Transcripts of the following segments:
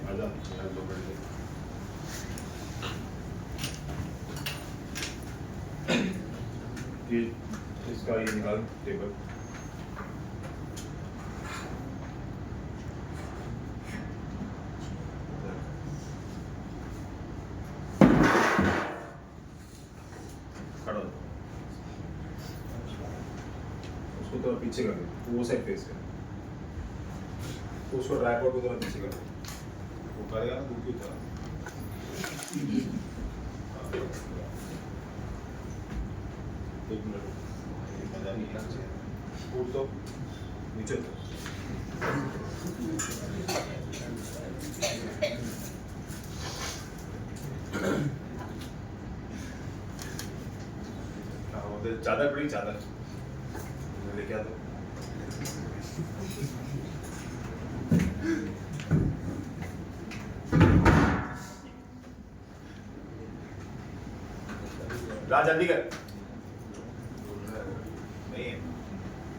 आजा हेल्प दो पड़ ये इसका ये निकाल टेबल खड़ा हो। उसको थोड़ा पीछे कर दो, वो साइड फेस कर, उसको ट्राइपॉड को थोड़ा पीछे कर दो, वो करेगा ना दूर की तरह। एक मिनट मजा नहीं है, उठ तो नीचे तो चादर पड़ी, चादर लेके आ दो। ला जल्दी कर। नहीं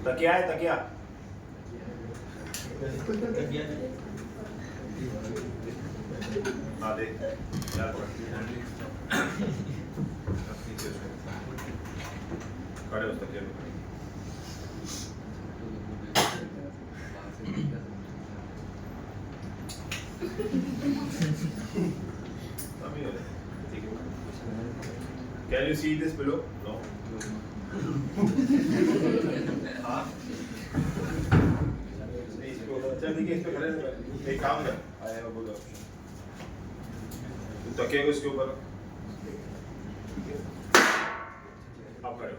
तकिया है, तकिया हाँ दे यार खड़े हो तकिया पे। Can you see this below? No. हाँ चल ठीक है, इस पे खड़े एक काम कर, आया बोलो तकिए को इसके ऊपर आप खड़े हो।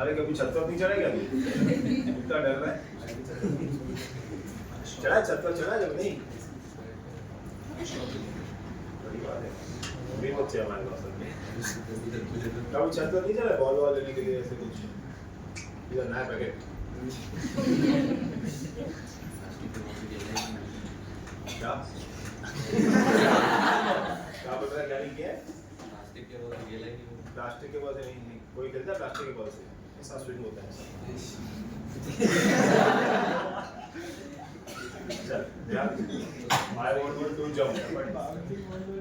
अरे कभी छत पर नहीं चढ़ेगा इतना डर रहा है? चढ़ा छत पर, चढ़ा जब नहीं बड़ी बात है। भी बच्चे हमारे पास कभी छत पर नहीं चढ़ा बॉल वॉल लेने के लिए, ऐसे कुछ इधर नया पैकेट क्या क्या बोल रहा है? क्या नहीं किया है? प्लास्टिक के बॉल से नहीं, कोई खेलता है प्लास्टिक के बॉल से, ऐसा स्विंग होता है। I want to jump,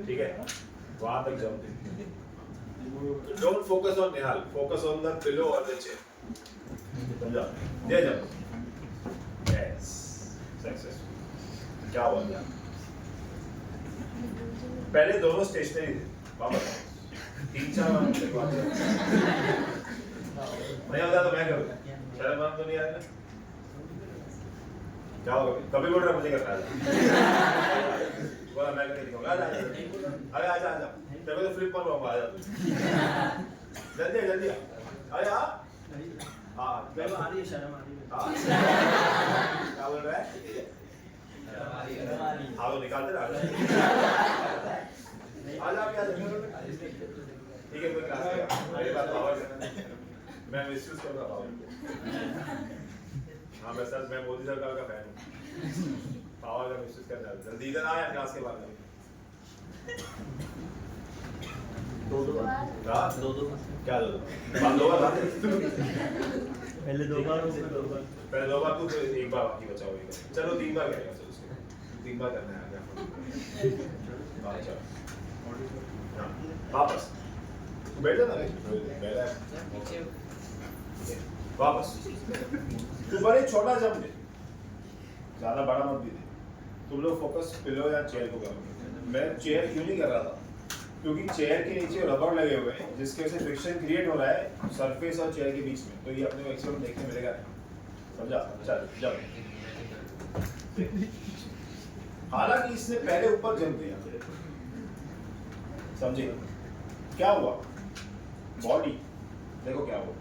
ठीक है? वहाँ तक jump. Don't focus on Nihal. Focus on the pillow or the chair. समझा? दे jump. Yes. Successful. क्या हुआ क्या? पहले दोनों स्टेशनरी थे, वापस 3-4 बार नहीं होता तो मैं करूँ, शर्म आम तो नहीं आ रहा? क्या होगा? कभी बोल रहा मुझे करना है, बोला मैं करके दिखाऊंगा। आजा अरे आजा आजा, तेरे को तो फ्लिप पर लूँगा, आजा तू जल्दी जल्दी अरे हाँ हाँ चलो आ रही है, शर्म आ रही है। क्या बोल रहा है? हाँ तो निकालते रहा आजा क्या ठीक है, कोई क्लास का मेरे पास पावर मैं मिसयूज कर रहा हूँ। हाँ मैं सर, मैं मोदी सरकार का फैन हूँ, पावर का मिसयूज कर रहा हूँ। जल्दी इधर आया क्लास के बाद दो क्या दो बार पहले दो बार तू एक बार बाकी बचा हुआ। चलो 3 बार करेगा, चलो उसको 3 बार करना है वापस बैठ जाना वापस। तू बड़े छोटा जंप दे, ज्यादा बड़ा मत भी दे। तुम लोग फोकस पिलो या चेयर को करोगे। मैं चेयर क्यों नहीं कर रहा था? क्योंकि चेयर के नीचे रबर लगे हुए हैं जिसकी वजह से फ्रिक्शन क्रिएट हो रहा है सरफेस और चेयर के बीच में, तो ये अपने को एक्सपेरिमेंट देखने मिलेगा। समझा? चल जब हालांकि इसने पहले ऊपर जंप दिया, समझे क्या हुआ? बॉडी देखो क्या हुआ,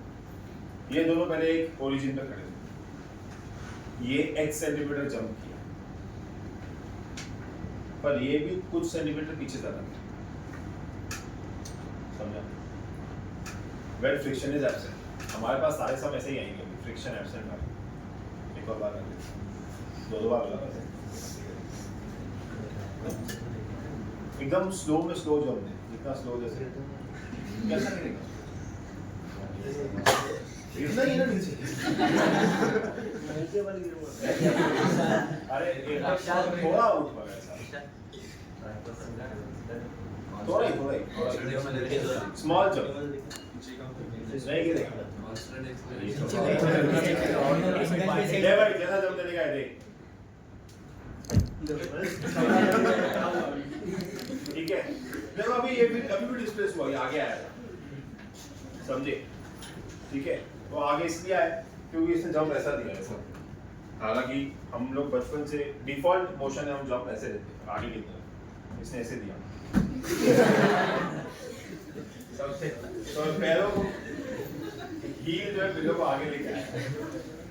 ये दोनों पहले एक ओरिजिन पे खड़े थे, ये x सेंटीमीटर जंप किया, पर ये भी कुछ सेंटीमीटर पीछे चला गया। समझा? Weight friction is absent. हमारे पास सारे सब ऐसे ही आएंगे, फ्रिक्शन एब्सेंट है। एक और बार दो बार लगा एकदम स्लो में, स्लो जंप है, जितना स्लो जैसे कैसा करेगा गिरना ही ना नीचे। अरे थोड़ा उठ पड़ा ऐसा, थोड़ा ही स्मॉल जंप नहीं गिरेगा। ले भाई जैसा जंप देने का है देख, ठीक है। देखो अभी ये भी कभी भी डिस्प्लेस हुआ, ये आगे आया था, समझे, ठीक है। तो आगे इसलिए आया क्योंकि इसने जंप ऐसा दिया है सब। हालांकि हम लोग बचपन से डिफॉल्ट मोशन है, हम जंप ऐसे देते हैं आगे की तरफ, इसने ऐसे दिया। तो पैरों को हील जो है बिलो को आगे लेके आया,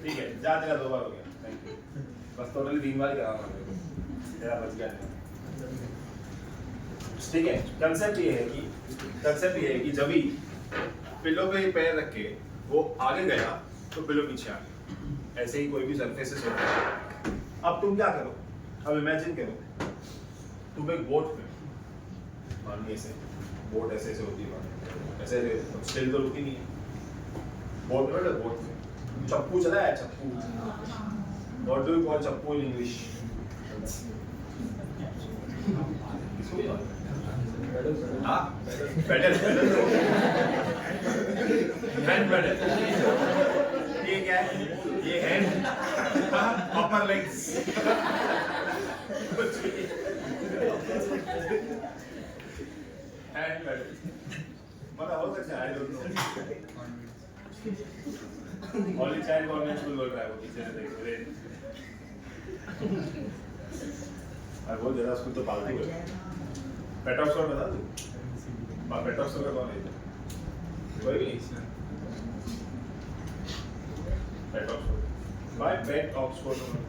ठीक है। जा तेरा 2 बार हो गया, थैंक यू। बस टोटल 3 बार ही करा रहा हूँ, तेरा बच गया, ठीक है। कंसेप्ट ये है कि जब भी पिलो पे पैर रख के वो आगे गया तो पिलो पीछे आ गया। ऐसे ही कोई भी सरफेसेस होता है। अब तुम क्या करो, अब इमेजिन करो तुम एक बोट में, मानिए ऐसे बोट ऐसे होती है, ऐसे स्टिल तो रुकी नहीं है, बोट में चप्पू चला है, चप्पू। What do you call चप्पू in English? हाँ, पैडल, हैंड पैडल। ये क्या है? ये hand, upper legs. Hand paddle. मतलब हो सकता है, I don't know. Only child government school बोल रहा है वो, पीछे से देख रहे। अरे बहुत ज़्यादा स्कूल तो फालतू है। पेट ऑक्सफोर्ड बता दूँ? पेट ऑक्सफोर्ड का कौन है? कोई भी नहीं। पेट ऑक्सफोर्ड। भाई पेट ऑक्सफोर्ड में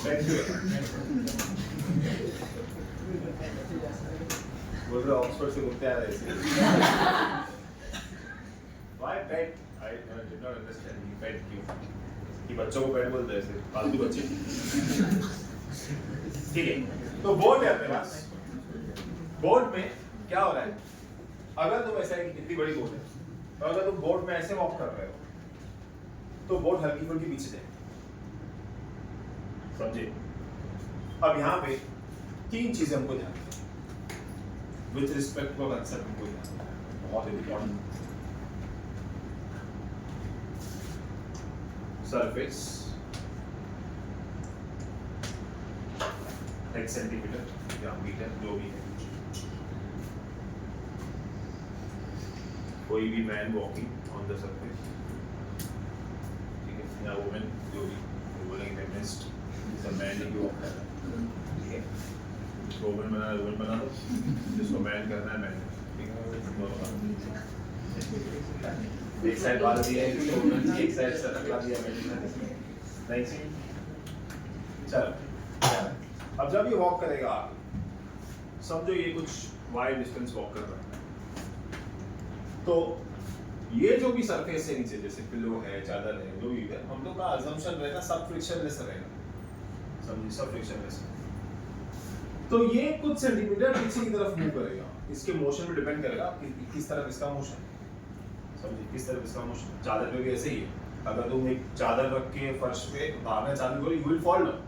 पेट क्यों है? बोल रहे ऑक्सफोर्ड से कुत्ते आ रहे हैं। Why pet? I did not understand. Pet क्यों? कि बच्चों को पेट बोलते हैं ऐसे, फालतू बच्चे। ठीक है, तो बोट है अपने पास। बोट में क्या हो रहा है? अगर तुम ऐसा है कि इतनी बड़ी बोट है, तो अगर तुम बोट में ऐसे वॉक कर रहे हो, तो बोट हल्की फुल्की पीछे जाएगी, समझे? अब यहाँ पे 3 चीजें हमको ध्यान रखनी, विथ रिस्पेक्ट टू कंसेप्ट हमको ध्यान रखना है, बहुत इंपॉर्टेंट। सरफेस एक सेंटीमीटर या मीटर जो भी है, कोई भी man walking on the surface, ठीक है, या वुमेन जो भी बोलेंगे फेमिनिस्ट इज अ मैन जो वॉक कर रहा है, ठीक है। वुमेन बना दो, जिसको मैन करना है मैन, ठीक है। एक साइड बाल दिया है, एक साइड सर रखा दिया मैन, नहीं सही। चलो अब जब ये वॉक करेगा आगे, समझो ये कुछ वाइड डिस्टेंस वॉक कर रहा है, तो ये जो भी सरफेस है नीचे, जैसे पिलो है, चादर है, जो भी है, हम लोग का अजम्पशन रहेगा सब फ्रिक्शनलेस रहेगा, समझिए, सब फ्रिक्शनलेस। तो ये कुछ सेंटीमीटर पीछे की तरफ मूव करेगा, इसके मोशन पे डिपेंड करेगा कि किस तरफ इसका मोशन, समझिए, किस तरफ इसका मोशन। चादर पे भी ऐसे ही है, अगर तुम एक चादर रख के फर्श पे भागना चालू करो, यू विल फॉल डाउन,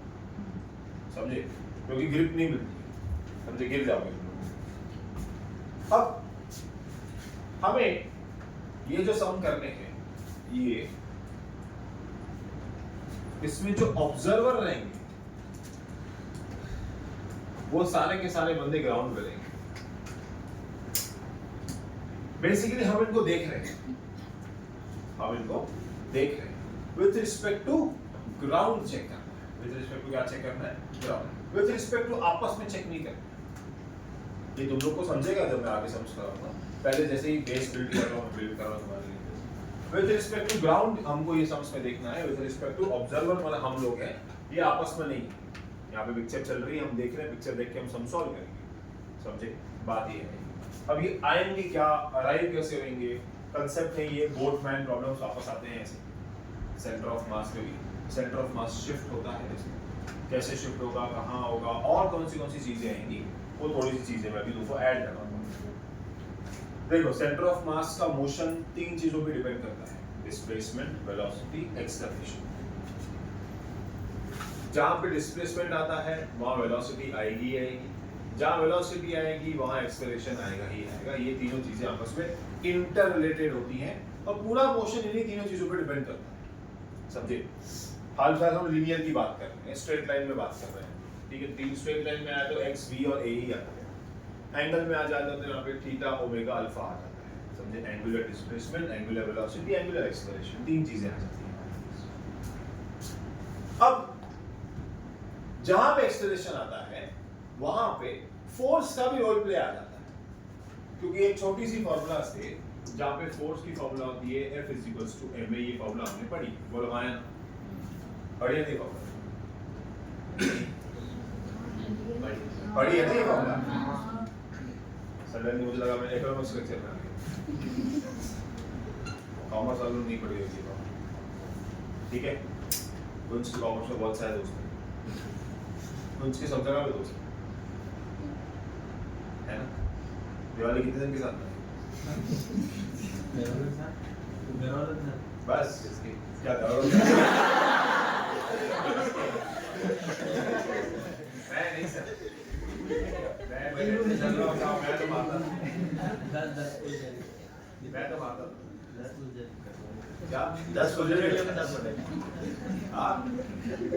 समझे, क्योंकि ग्रिप नहीं मिलती, समझे, गिर जाओगे। अब हमें ये जो सम करने हैं, ये इसमें जो ऑब्जर्वर रहेंगे वो सारे के सारे बंदे ग्राउंड पे रहेंगे। बेसिकली हम इनको देख रहे हैं, with respect to ground check करना है, विथ रिस्पेक्ट टू क्या चेक करना है, ग्राउंड, विथ रिस्पेक्ट टू आपस में चेक नहीं करना। ये तुम लोग को समझेगा जब मैं आगे समझ कराऊंगा, पहले जैसे ही बेस बिल्ड कर रहा हूँ तुम्हारे लिए। विथ रिस्पेक्ट टू ग्राउंड हमको ये समझ में देखना है, विथ रिस्पेक्ट टू ऑब्जर्वर मतलब हम लोग हैं, ये आपस में नहीं है। यहाँ पे पिक्चर चल रही है, हम देख रहे हैं, पिक्चर देख के हम सम सॉल्व करेंगे, समझे, बात ये है। अब ये आएंगे क्या, अराइव कैसे होंगे, कंसेप्ट है ये, बोटमैन प्रॉब्लम्स वापस आते हैं ऐसे, सेंटर ऑफ मास पे भी, सेंटर ऑफ मास शिफ्ट होता है इसमें, कैसे शिफ्ट होगा, कहाँ होगा, और कौन सी चीजें आएंगी, वो थोड़ी सी चीजें मैं भी तुमको ऐड कर रहा हूँ। देखो सेंटर ऑफ मास का मोशन 3 चीजों पे डिपेंड करता है, डिस्प्लेसमेंट, वेलोसिटी, एक्सेलरेशन। जहां पे डिस्प्लेसमेंट आता है वहां वेलोसिटी आएगी आएगी, जहां वेलोसिटी आएगी वहां एक्सेलरेशन आएगा ही आएगा। ये तीनों चीजें आपस में इंटर रिलेटेड होती हैं और पूरा मोशन इन्हीं तीनों चीजों पर डिपेंड करता है। समझे? हाल फिलहाल हम लीनियर की बात कर रहे हैं, स्ट्रेट लाइन में बात कर रहे हैं, ठीक है। तीन स्ट्रेट लाइन में आया तो एक्स, वी और ए ही आता है। एंगल में आ जाता है यहाँ पे थीटा, ओमेगा, अल्फा आ जाता है। समझे? Angular displacement, angular velocity, angular acceleration, तीन चीजें आ जाती हैं। अब जहां पे एक्सेलरेशन आता है वहां पे फोर्स का भी रोल प्ले आ जाता है, क्योंकि एक छोटी सी फॉर्मूला से जहां पे फोर्स की फॉर्मूला होती है F = ma। ये फॉर्मूला हमने पढ़ी, बोलो हाँ या पढ़ी है? फॉर्मूला पढ़ी है ना ये फॉर्मूला? सडनली मुझे लगा मैं इकोनॉमिक्स लेक्चर में आ गया। कॉमर्स वालों ने नहीं पढ़ी होगी फॉर्मूला, ठीक है। कुछ कॉमर्स में बहुत सारे दोस्त हैं, उसके सब जगह पे दोस्त है ना। दिवाली कितने दिन के साथ में? बस इसके क्या करो। मैं नहीं सर, मैं चल रहा हूँ, मैं तो मारता, मैं तो मारता क्या 10 फुलझड़ियों के साथ? हाँ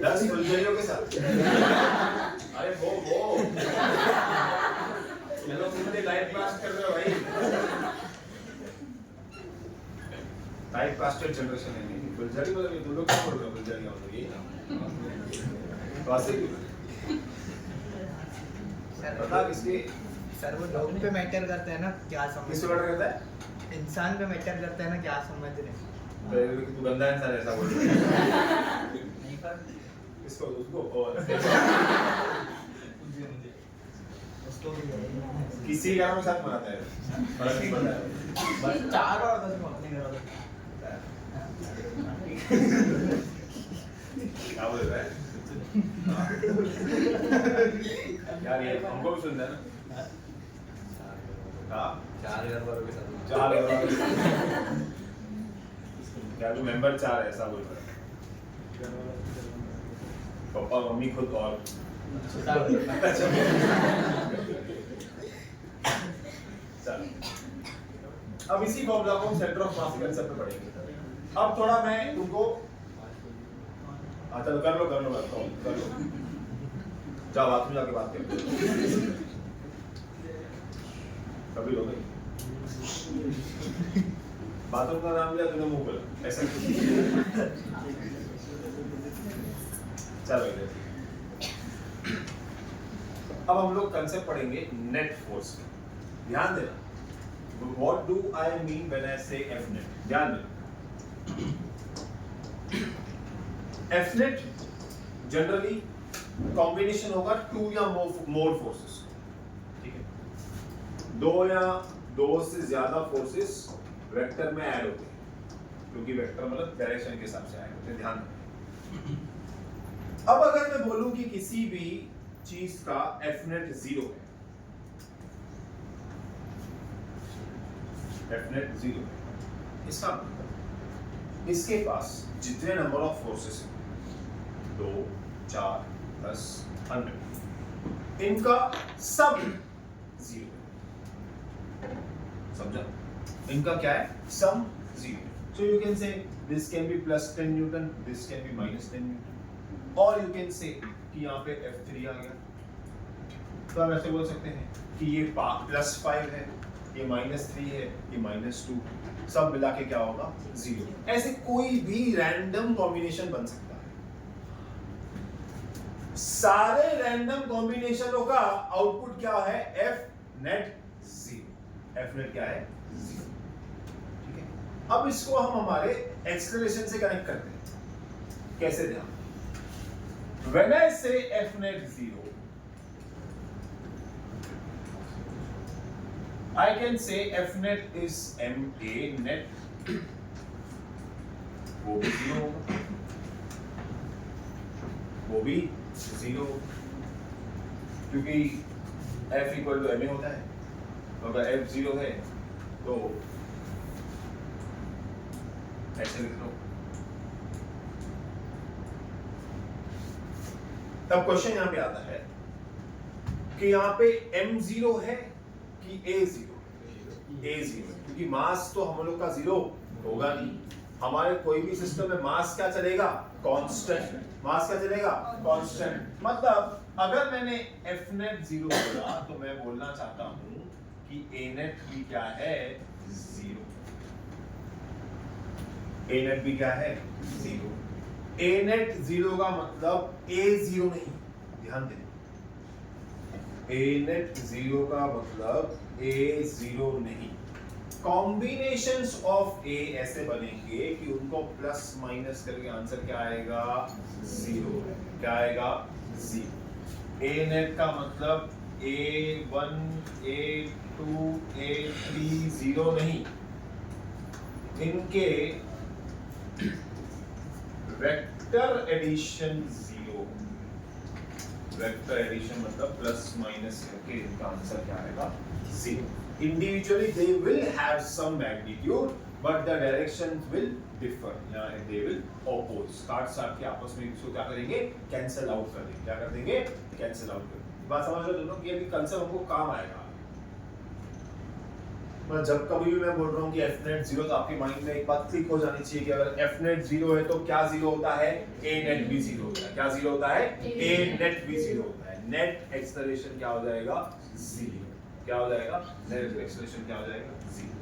10 फुलझड़ियों के साथ। अरे वो चलो कितने लाइट पास कर रहे हो भाई? लाइट पास्टेड जनरेशन है नहीं फुलझड़ी, मतलब ये दो लोग क्या बोल रहे हो? फुलझड़ियाँ मतलब यही ना क्लासिक पता किसके? सर वो लोग पे मैटर करता है ना, क्या समझ? किस पे मैटर करता है? इंसान पे मैटर करता है ना, क्या समझ रहे हैं? तू गंदा इंसान ऐसा बोल रहा है। नहीं पर इसको उसको और मुझे उसको भी किसी का के साथ मनाता है, फर्क नहीं पड़ता है। बस 4 और 10 को अपने घर वाले क्या बोल रहा है यार? ये हमको भी सुनना है ना। हाँ 4 घर वालों के साथ 4 क्या तू मेंबर 4 है ऐसा बोल रहा है? पापा मम्मी खुद और अब इसी फॉर्मूला को हम सेंटर ऑफ मास कंसेप्ट में पढ़ेंगे। अब थोड़ा मैं तुमको चलो कर लो जाओ बात में जाके बात करते कभी लोग बाथरूम का नाम लिया तूने मुंह खोला ऐसा चलो। अब हम लोग कंसेप्ट पढ़ेंगे नेट फोर्स का। ध्यान देना, what do I mean when I से एफ नेट? ध्यान देना, एफ नेट जनरली कॉम्बिनेशन होगा 2 या मोर फोर्सेस, ठीक है। 2 या 2 से ज्यादा फोर्सेस वेक्टर में ऐड होते हैं, क्योंकि वेक्टर मतलब डायरेक्शन के हिसाब से ऐड होते हैं। ध्यान देना। अब अगर मैं बोलूं कि किसी भी चीज का एफ नेट 0 है, एफ नेट 0 है, इसका मतलब इसके पास जितने नंबर ऑफ फोर्सेस हैं 2, 4, 10, 100 इनका सब 0 है। समझा? इनका क्या है? सम 0। So you can say this can be plus 10 Newton, this can be minus 10 Newton, or you can say कि यहाँ पे F3 आ गया, तो हम ऐसे बोल सकते हैं कि ये +5 है, ये -3 है, ये -2, सब मिला के क्या होगा? 0। ऐसे कोई भी रैंडम कॉम्बिनेशन बन सकता है। सारे रैंडम कॉम्बिनेशनों का आउटपुट क्या है? F net 0। F net क्या है? 0। ठीक है। अब इसको हम हमारे एक्सेलरेशन से कनेक्ट करते हैं। कैसे? ध्यान, when I say F net 0, I can say F net is ma net, वो भी 0 होगा, वो भी 0, क्योंकि F इक्वल टू ma होता है। तो अगर F 0 है तो ऐसे लिख लो। तब क्वेश्चन यहाँ पे आता है कि यहाँ पे m0 है कि a0? a0, क्योंकि मास तो हम लोग का 0 होगा नहीं। हमारे कोई भी सिस्टम में मास क्या चलेगा? कांस्टेंट। मास क्या चलेगा? कांस्टेंट। मतलब अगर मैंने Fnet 0 बोला तो मैं बोलना चाहता हूं कि Anet भी क्या है? 0। Anet भी क्या है? 0। Anet 0 का मतलब A0 नहीं, ध्यान दें। Anet 0 का मतलब A0 नहीं। कॉम्बिनेशंस ऑफ A ऐसे बनेंगे कि उनको प्लस माइनस करके आंसर क्या आएगा? 0 है। क्या आएगा? 0। Anet का मतलब A1 A2 A3 0 नहीं, इनके वेक्टर एडिशन 0। वेक्टर एडिशन मतलब प्लस माइनस करके इनका आंसर क्या आएगा? 0। Individually they will have some magnitude but the directions will differ, या they will oppose। कार्ड साथ के आपस में इसको क्या करेंगे? कैंसिल आउट कर देंगे। क्या कर देंगे? कैंसिल आउट कर देंगे। बात समझ रहे हो दोनों? कि अभी कंसेप्ट हमको काम आएगा। मैं जब कभी भी मैं बोल रहा हूँ कि Fnet 0 तो आपके माइंड में एक बात क्लिक हो जानी चाहिए कि अगर Fnet 0 है तो क्या 0 होता है? Anet भी 0 होता है। क्या 0 होता है? Anet भी 0 होता है। नेट एक्सेलरेशन क्या हो जाएगा? 0। क्या हो जाएगा? नेट एक्सेलरेशन क्या हो जाएगा? 0।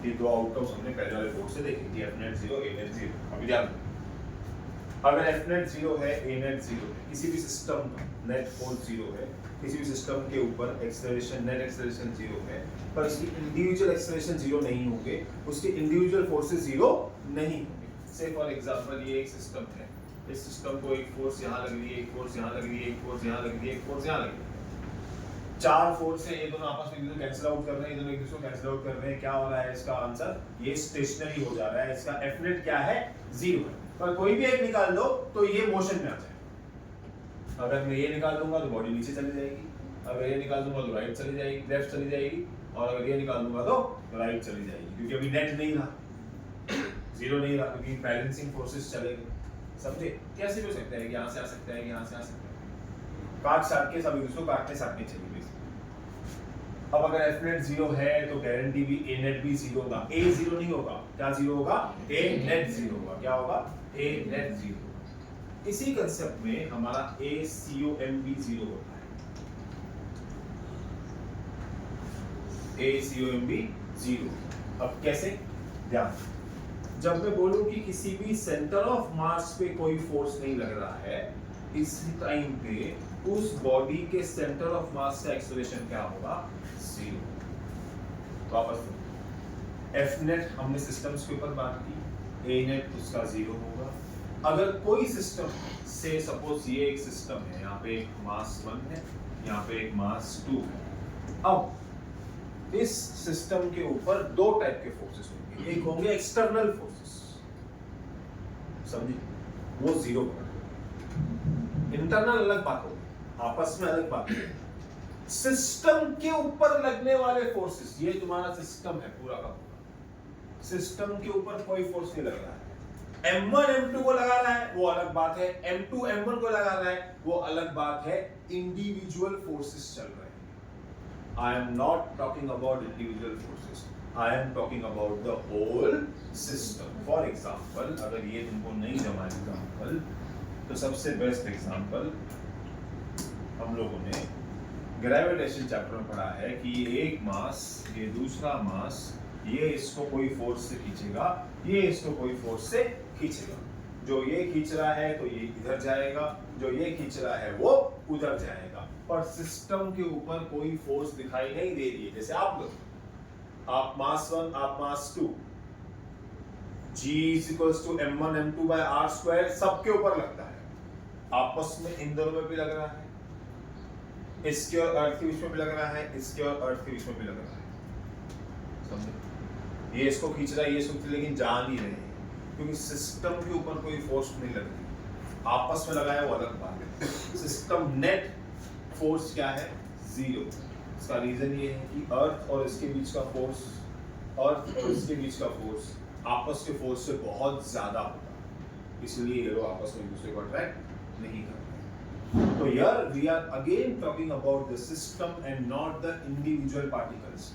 ये दो आउटकम्स हमने पहले वाले बोर्ड से देखे थे, Fnet 0 Anet 0। अभी ध्यान दो, अगर Fnet 0 है Anet 0 है, किसी भी सिस्टम का नेट फोर्स 0 है, किसी भी सिस्टम के ऊपर एक्सेलरेशन नेट एक्सेलरेशन 0 है, पर उसकी इंडिविजुअल एक्सेलरेशन 0 नहीं होंगे, उसके इंडिविजुअल फोर्सेस 0 नहीं होंगे। से फॉर एग्जांपल ये एक सिस्टम है, इस सिस्टम को एक फोर्स यहाँ लग रही है, एक फोर्स यहाँ लग रही है, एक फोर्स यहाँ लग रही है, एक फोर्स यहाँ लग रही है। चार फोर्स से ये दोनों आपस में एक दूसरे को कैंसिल आउट कर रहे हैं, ये दोनों एक दूसरे को कैंसिल आउट कर रहे हैं। क्या हो रहा है इसका आंसर? ये स्टेशनरी हो जा रहा है। इसका Fnet क्या है? 0 है। पर कोई भी एक निकाल दो तो ये मोशन में आ जाएगा। अगर मैं ये निकाल दूंगा तो बॉडी नीचे चली जाएगी, अगर ये निकाल दूंगा तो राइट चली जाएगी, लेफ्ट चली जाएगी, और अगर ये निकाल दूंगा तो राइट चली जाएगी, क्योंकि अभी नेट नहीं रहा, 0 नहीं रहा, क्योंकि बैलेंसिंग फोर्सेस चलेंगे। समझे? कैसे भी हो सकता है कि यहाँ से आ सकता है, यहाँ से आ सकता है। काट साट के सब एक दूसरे को काटने साटने चलेंगे। अब अगर Fnet 0 है तो गारंटी भी Anet भी 0 होगा। A 0 नहीं होगा। क्या 0 होगा? Anet 0 होगा। क्या होगा? Anet 0। इसी कंसेप्ट में हमारा ACOM भी 0 होता है। ACOM भी 0। अब कैसे? ध्यान, जब मैं बोलूं कि किसी भी सेंटर ऑफ मास पे कोई फोर्स नहीं लग रहा है, इस टाइम पे उस बॉडी के सेंटर ऑफ मास का एक्सेलरेशन क्या होगा? 0। वापस Fnet हमने सिस्टम्स के ऊपर बात की, Anet उसका 0 होगा। अगर कोई सिस्टम से सपोज ये एक सिस्टम है, यहाँ पे एक मास 1 है, यहाँ पे एक मास 2 है। अब इस सिस्टम के ऊपर दो टाइप के फोर्सेस होंगे, एक होंगे एक्सटर्नल फोर्सेस, समझिए, वो 0 होगा। इंटरनल अलग बात होगी, आपस में अलग बात है। सिस्टम के ऊपर लगने वाले फोर्सेस, ये तुम्हारा सिस्टम है पूरा का पूरा, सिस्टम के ऊपर कोई फोर्स नहीं लग रहा है। M1 M2 को लगा रहा है वो अलग बात है, M2 M1 को लगा रहा है वो अलग बात है। इंडिविजुअल फोर्सेस चल रहे हैं। I am not talking about individual forces, I am talking about the whole system. For example, अगर ये तुमको नहीं जमा एग्जाम्पल, तो सबसे बेस्ट एग्जाम्पल हम लोगों ने ग्रेविटेशन चैप्टर में पढ़ा है कि ये एक मास, ये दूसरा मास, ये इसको कोई फोर्स से खींचेगा, ये इसको कोई फोर्स से खींचेगा। जो ये खींच रहा है तो ये इधर जाएगा, जो ये खींच रहा है वो उधर जाएगा, पर सिस्टम के ऊपर कोई फोर्स दिखाई नहीं दे रही है। जैसे आप लोग, आप मास 1, आप मास 2, G = m1 m2 by r², सबके ऊपर लगता है, आपस में इन दोनों में भी लग रहा है, इसके और अर्थ के बीच में भी लग रहा है, इसके और अर्थ के बीच में भी लग रहा है। समझे? ये इसको खींच रहा है, ये इसको खींच रहा है, लेकिन जा नहीं रहे हैं, क्योंकि सिस्टम के ऊपर कोई फोर्स नहीं लग रही। आपस में लगाया वो अलग बात है। सिस्टम नेट फोर्स क्या है? 0। इसका रीजन ये है कि अर्थ और इसके बीच का फोर्स, अर्थ और इसके बीच का फोर्स आपस के फोर्स से बहुत ज्यादा होता है, इसलिए ये लोग आपस में एक दूसरे को अट्रैक्ट नहीं करते। तो यार we are again talking about the system and not the individual particles.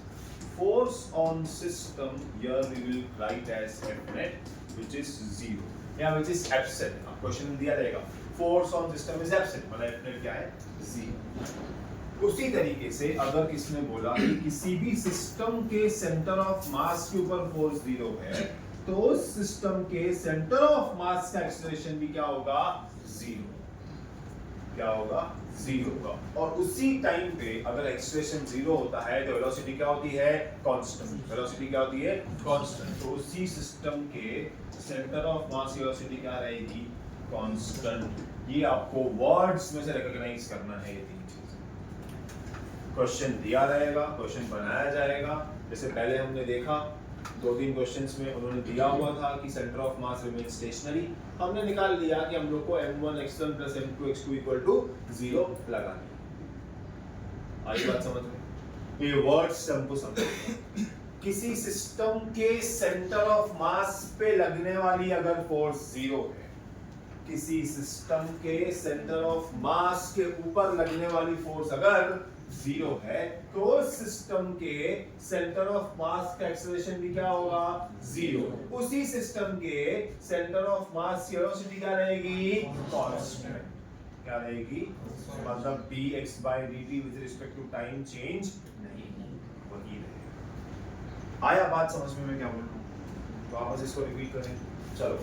Force on system here we will write as F net which is 0 या which is absent। क्वेश्चन दिया जाएगा force on system is absent, मतलब F net क्या है? 0। उसी तरीके से अगर किसने बोला कि किसी भी सिस्टम के सेंटर ऑफ मास के ऊपर फोर्स 0 है, तो उस सिस्टम के सेंटर ऑफ मास का एक्सेलरेशन भी क्या होगा? 0। क्या होगा? 0 होगा। और उसी टाइम पे अगर एक्सेलरेशन 0 होता है तो वेलोसिटी क्या होती है? कांस्टेंट। वेलोसिटी क्या होती है? कांस्टेंट। तो उसी सिस्टम के सेंटर ऑफ मास की वेलोसिटी क्या रहेगी? कांस्टेंट। ये आपको वर्ड्स में से रिकॉग्नाइज करना है ये तीन चीजें। क्वेश्चन दिया रहेगा, क्वेश्चन बनाया जाएगा। जैसे पहले हमने देखा 2-3 क्वेश्चंस में उन्होंने दिया हुआ था कि centre of mass remain stationery, हमने निकाल लिया कि हम लोग को m1 x1 plus m2 x2 equal to 0 लगानी है। आई बात समझ में? ये वर्ड्स हमको समझना। किसी सिस्टम के सेंटर ऑफ मास पे लगने वाली अगर फोर्स 0 है, किसी सिस्टम के सेंटर ऑफ मास के ऊपर लगने वाली फोर्स अगर 0 है, तो सिस्टम के सेंटर ऑफ मास का एक्सेलरेशन भी क्या होगा? 0। उसी सिस्टम के सेंटर ऑफ मास की वेलोसिटी क्या रहेगी? कांस्टेंट। क्या रहेगी? मतलब dx by dt with respect to time change नहीं, वही रहेगा। आया बात समझ में मैं क्या बोल रहा हूँ? वापस इसको रिपीट करें। चलो,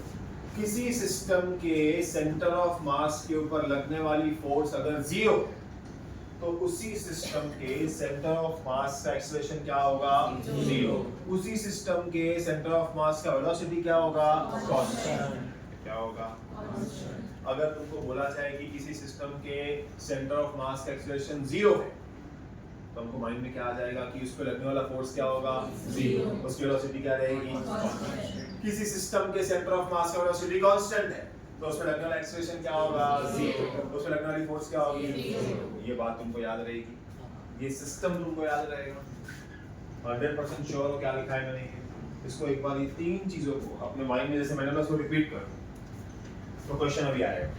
किसी सिस्टम के सेंटर ऑफ मास के ऊपर लगने वाली फोर्स अगर 0 है, तो उसी सिस्टम के सेंटर ऑफ मास का एक्सेलरेशन क्या होगा? 0। उसी सिस्टम के सेंटर ऑफ मास का वेलोसिटी क्या होगा? कांस्टेंट। क्या होगा? अगर तुमको बोला जाए कि किसी सिस्टम के सेंटर ऑफ मास का एक्सेलरेशन 0 है, तो हमको माइंड में क्या आ जाएगा कि उस पे लगने वाला फोर्स क्या होगा? 0। उसकी वेलोसिटी क्या रहेगी? किसी सिस्टम के सेंटर ऑफ मास का वेलोसिटी कांस्टेंट है, तो उसमें लगने वाला एक्सेलरेशन क्या होगा? 0। उसमें लगने वाली फोर्स क्या होगी? 0। ये बात तुमको याद रहेगी, ये सिस्टम तुमको याद रहेगा। 100% श्योर हो क्या लिखा है मैंने? इसको एक बार ये तीन चीजों को अपने माइंड में जैसे मैंने बोला उसको रिपीट कर, तो क्वेश्चन अभी आएगा।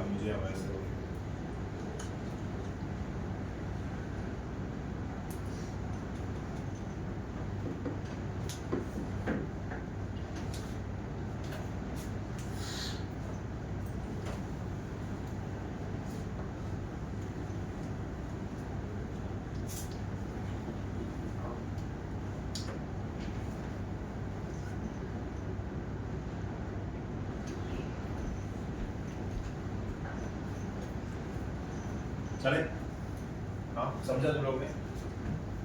मुझे हमारे से चले? हाँ, समझा तुम लोग ने?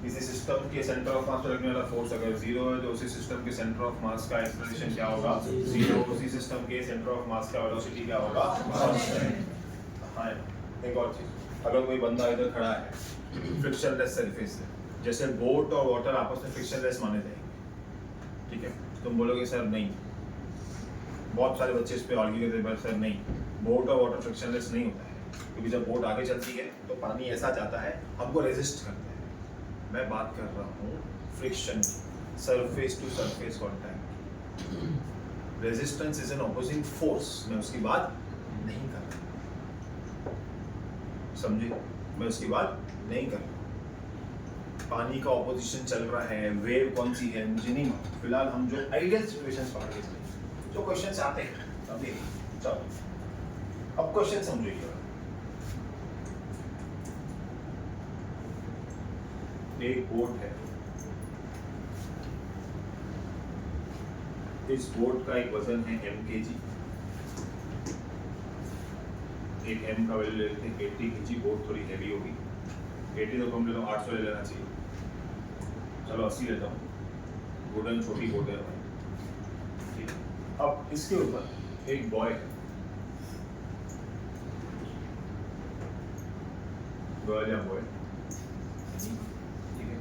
किसी सिस्टम के सेंटर ऑफ मास पर लगने वाला फोर्स अगर 0 है, तो उसी सिस्टम के सेंटर ऑफ मास का एक्सेलरेशन क्या होगा? 0। उसी सिस्टम के सेंटर ऑफ मास का वेलोसिटी क्या होगा? कांस्टेंट। हाँ, एक और चीज, अगर कोई बंदा इधर खड़ा है फ्रिक्शनलेस सरफेस से, जैसे बोट और वाटर आपस में फ्रिक्शनलेस माने जाएंगे, ठीक है? तुम बोलोगे सर नहीं, बहुत सारे बच्चे इस पे आर्ग्यू करते हैं, सर नहीं, बोट और वाटर फ्रिक्शनलेस नहीं होता है, क्योंकि जब बोट आगे चलती है तो पानी ऐसा जाता है, हमको रेजिस्ट करता है। मैं बात कर रहा हूँ friction, surface to surface contact, resistance is an opposing force, मैं उसकी बात नहीं कर रहा, समझे, मैं उसकी बात नहीं कर रहा। पानी का ऑपोजिशन चल रहा है, वेव कौन सी है मुझे नहीं मालूम, फिलहाल हम जो आइडियल सिचुएशंस पढ़ रहे हैं, जो क्वेश्चंस आते हैं अभी, चलो अब क्वेश्चन समझिए। एक बोट है, इस बोट का एक वजन है mkg, एक m का वैल्यू ले लेते हैं 80 kg, बोट थोड़ी हैवी होगी, 80 तो कम ले लो, 800 ले लेना चाहिए, चलो 80 लेता हूँ, वुडन छोटी बोट है भाई, ठीक है। अब इसके ऊपर एक बॉय है, गर्ल या बॉय, ठीक है,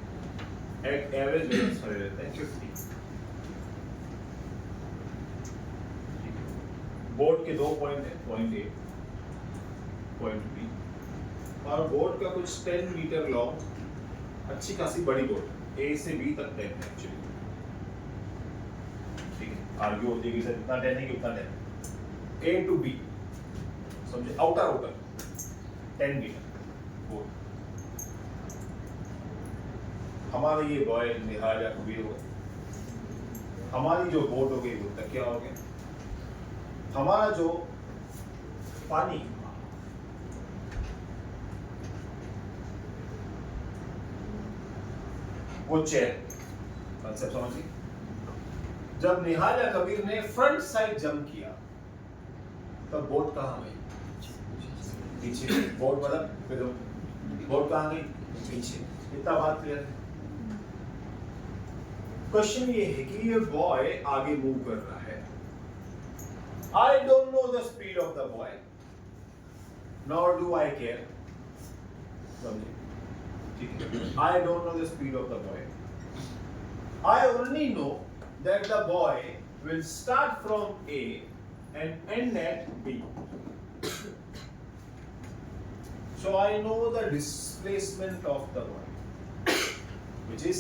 एक एवरेज बैलेंस ले लेते हैं 50, बोट के 2 पॉइंट है, पॉइंट ए, पॉइंट बी, और बोट का कुछ 10 मीटर लॉन्ग अच्छी खासी बड़ी बोट ए से बी तक 10 है एक्चुअली, ठीक है, आर्ग्यू होती है कि सर इतना 10 है कि उतना 10, ए टू बी, समझे, आउटर 10 मीटर बोट। हमारा ये बॉय निहाल या कबीर हो, हमारी जो बोट हो गई वो तक क्या हो गया, हमारा जो पानी वो चेयर, कंसेप्ट समझिए। जब निहाल या कबीर ने फ्रंट साइड जंप किया तब बोट कहाँ गई, पीछे, बोट मतलब बोट कहाँ गई, पीछे, इतना बात क्लियर है। क्वेश्चन ये है कि ये बॉय आगे मूव कर रहा है, I don't know the speed of the boy, nor do I care, समझे, ठीक है, I don't know the speed of the boy, I only know that the boy will start from A and end at B, so I know the displacement of the boy, which is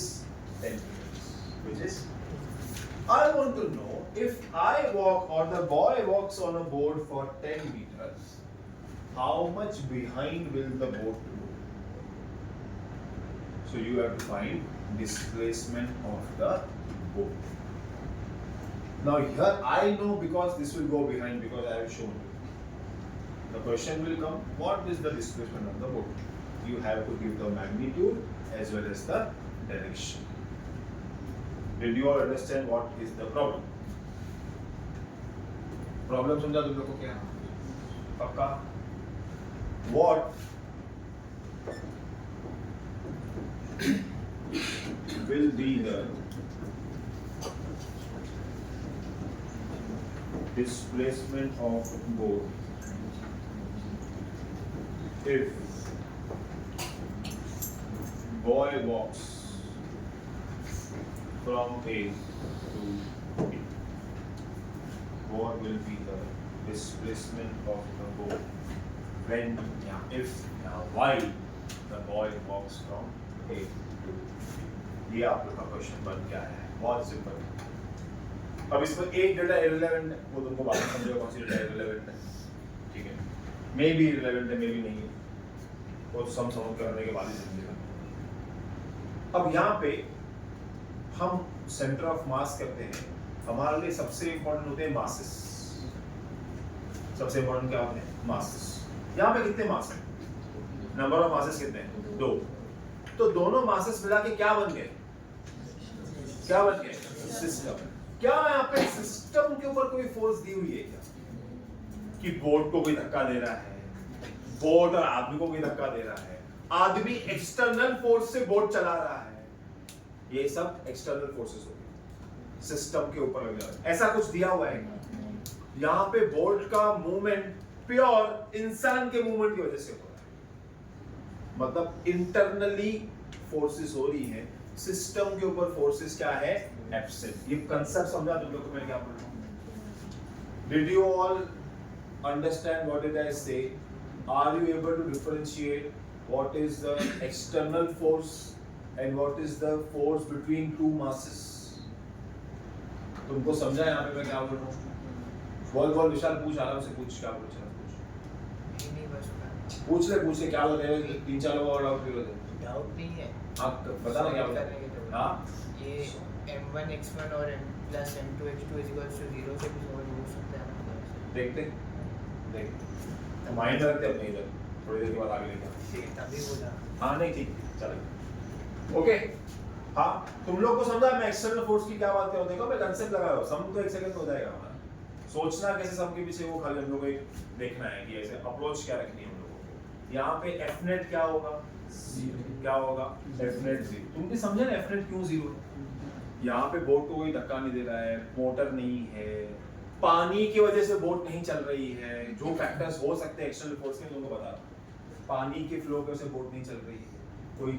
10 meters, which is, I want to know if I walk or the boy walks on a board for 10 meters, how much behind will the boat go? So you have to find displacement of the boat. Now here I know because this will go behind because I have shown you. The question will come, what is the displacement of the boat? You have to give the magnitude as well as the direction. Did you all understand what is the problem? Problem समझा तुम लोगों को क्या? पक्का? What will be the displacement of boat if boy walks from A to B? What will be the displacement of the boat when, if, while the boy walks from A to B? ये आप लोग का question बन क्या है, बहुत simple. अब इसमें एक डेटा इररिलेवेंट है, वो तुमको बाद में समझेगा कौन सी डेटा इररिलेवेंट है, ठीक है, मे बी इररिलेवेंट है, मे बी नहीं है, वो सम करने के बाद ही समझेगा। अब यहाँ पे हम सेंटर ऑफ मास करते हैं, हमारे लिए सबसे इंपॉर्टेंट होते हैं मासेस, सबसे इंपॉर्टेंट क्या होते हैं, मासेस। यहाँ पे कितने मास हैं, नंबर ऑफ मासेस कितने हैं, 2, तो दोनों मासेस मिला के क्या बन गए, क्या बन गए, सिस्टम। क्या यहाँ पे सिस्टम के ऊपर कोई फोर्स दी हुई है क्या, कि बोट को कोई धक्का दे रहा है, बोट और आदमी को कोई धक्का दे रहा है, आदमी एक्सटर्नल फोर्स से बोट चला रहा है, ये सब एक्सटर्नल फोर्सेस होते हैं, सिस्टम के ऊपर लग जाता है, ऐसा कुछ दिया हुआ है। यहाँ पे बोट का मूवमेंट प्योर इंसान के मूवमेंट की वजह से हो रहा है, मतलब इंटरनली फोर्सेस हो रही है, सिस्टम के ऊपर फोर्सेस क्या है, एब्सेंट। ये कंसेप्ट समझा तुम लोग को मैंने क्या बोला? Did you all understand what did I say? Are you able to differentiate what is the external force and what is the force between two masses? तुमको समझा यहाँ पे मैं क्या बोल रहा हूँ? बोल विशाल, पूछ आराम से पूछ, क्या पूछ रहा है? नहीं बस पूछ ले क्या लगेगा? 3-4 लोग और डाउट क्लियर हो जाए। डाउट नहीं है। आप बता ना क्या बोला? हाँ ये m1 x1 और m plus m2 x2 is equals to 0 से भी सॉल्व हो सकता है ना? देखते माइंड रखते अपने इधर, थोड़ी देर के बाद आगे लेके ठीक तभी बोला। हाँ नहीं ठीक चलेगा। ओके हाँ, तुम लोग को समझा मैं एक्सटर्नल फोर्स की क्या बात कर रहा हूँ? देखो मैं कंसेप्ट लगा रहा हूँ, सम तो 1 सेकंड में हो जाएगा हमारा। सोचना कैसे सम के पीछे, वो खाली हम लोग को एक देखना है कि ऐसे अप्रोच क्या रखनी है हम लोगों को। यहाँ पे एफ नेट क्या होगा? 0। क्या होगा? F net 0। तुम भी समझे ना एफ नेट क्यों 0 है? यहाँ पे बोट को कोई धक्का नहीं दे रहा है, मोटर नहीं है, पानी की वजह से बोट नहीं चल रही है। जो फैक्टर्स हो सकते हैं एक्सटर्नल फोर्स के, तुमको बता रहा हूँ। पानी के फ्लो की वजह से बोट नहीं चल रही है, कोई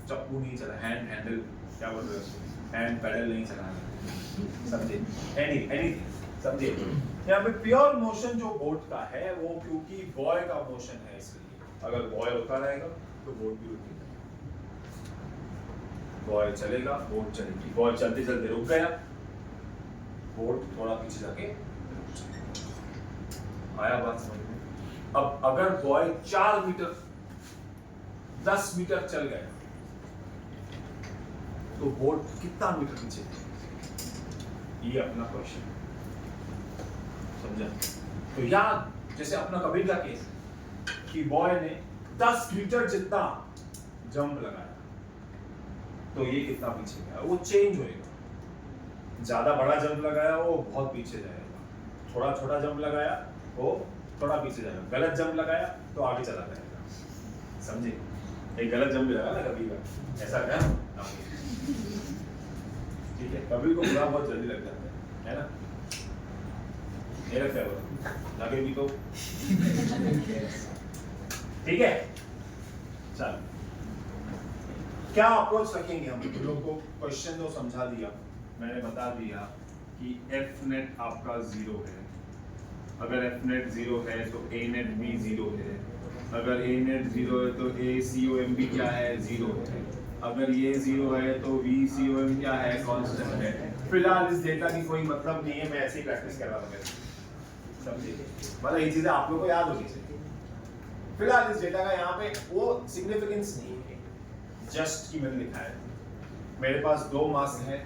चप्पू नहीं चला, हैंडल क्या बोल रहे हो, हैंड पैडल नहीं चलाना, समझे? एनीथिंग समझे? यहाँ पे प्योर मोशन जो बोट का है वो क्योंकि बॉय का मोशन है, इसलिए अगर बॉय रुका रहेगा तो बोट भी रुकेगा। बॉय चलेगा बोट चलेगी, बॉय चलते चलते रुक गया, बोट थोड़ा पीछे जाके आया। बात समझ में? अब अगर बॉय 4 मीटर 10 मीटर चल गया तो बोट कितना मीटर पीछे? ये अपना क्वेश्चन, समझा? तो याद जैसे अपना कबीर का केस कि बॉय ने 10 मीटर जितना जंप लगाया, तो ये कितना पीछे गया? वो चेंज होएगा। ज्यादा बड़ा जंप लगाया वो बहुत पीछे जाएगा, थोड़ा छोटा जंप लगाया वो थोड़ा पीछे जाएगा, गलत जंप लगाया तो आगे चला जाएगा, समझे? एक गलत जंप लगा ना कभी का, ऐसा क्या? ठीक है, कभी को बुरा बहुत जल्दी लग जाता है ना? मेरा क्या बोला, लगे भी तो ठीक है। चल क्या अप्रोच रखेंगे हम लोग को? क्वेश्चन तो समझा दिया, मैंने बता दिया कि एफ नेट आपका 0 है। अगर एफ नेट 0 है तो ए नेट भी 0 है। अगर ए नेट 0 है तो ए सी ओ एम भी क्या है? 0 है। अगर ये 0 है तो वी सी ओ एम क्या है? कांस्टेंट है। फिलहाल इस डेटा की कोई मतलब नहीं है, मैं ऐसे ही प्रैक्टिस कर रहा हूँ, समझिए? मतलब ये चीजें आप लोग को याद होनी चाहिए। फिलहाल इस डेटा का यहाँ पे वो सिग्निफिकेंस नहीं है, जस्ट की मैंने लिखा है। मेरे पास 2 मास है,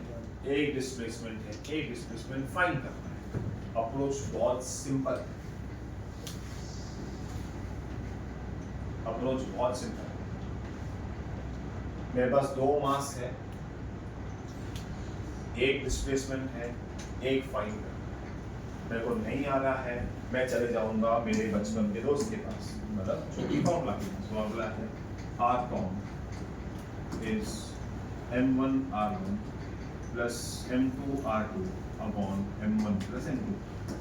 एक डिस्प्लेसमेंट है, एक डिस्प्लेसमेंट फाइंड करना है। अप्रोच बहुत सिंपल है, अप्रोच बहुत सिंपल है। मेरे पास 2 मास है, एक डिस्प्लेसमेंट है, एक फाइंड करना है। मेरे को नहीं आ रहा है, मैं चले जाऊंगा मेरे बचपन के दोस्त के पास, मतलब छोटी फॉर्मूला है r com is m1 r1 plus m2 r2 upon m1 plus m2।